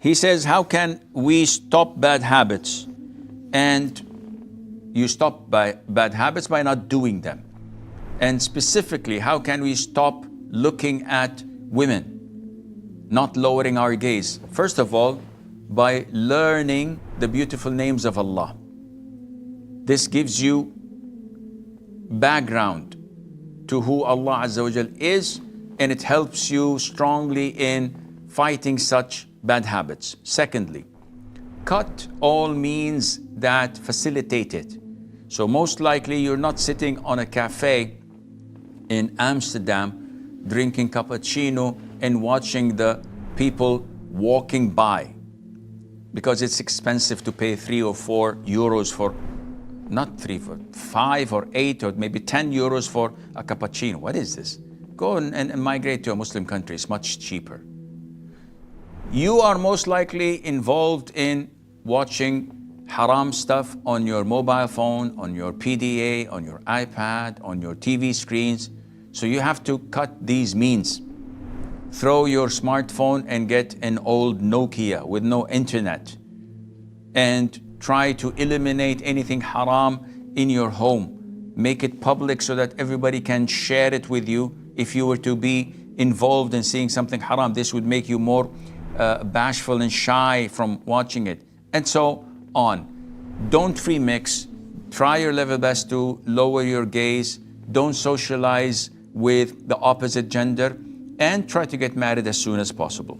He says, how can we stop bad habits? And you stop bad habits by not doing them. And specifically, how can we stop looking at women, not lowering our gaze? First of all, by learning the beautiful names of Allah. This gives you background to who Allah Azza wa Jal is, and it helps you strongly in fighting such bad habits. Secondly, cut all means that facilitate it. So most likely you're not sitting on a cafe in Amsterdam drinking cappuccino and watching the people walking by, because it's expensive to pay 3 or 4 euros for, not 3, for 5 or 8 or maybe 10 euros for a cappuccino. What is this? Go and migrate to a Muslim country. It's much cheaper. You are most likely involved in watching haram stuff on your mobile phone, on your PDA, on your iPad, on your TV screens. So you have to cut these means. Throw your smartphone and get an old Nokia with no internet, and try to eliminate anything haram in your home. Make it public so that everybody can share it with you. If you were to be involved in seeing something haram, this would make you more bashful and shy from watching it, and so on. Don't free mix. Try your level best to lower your gaze. Don't socialize with the opposite gender, and try to get married as soon as possible.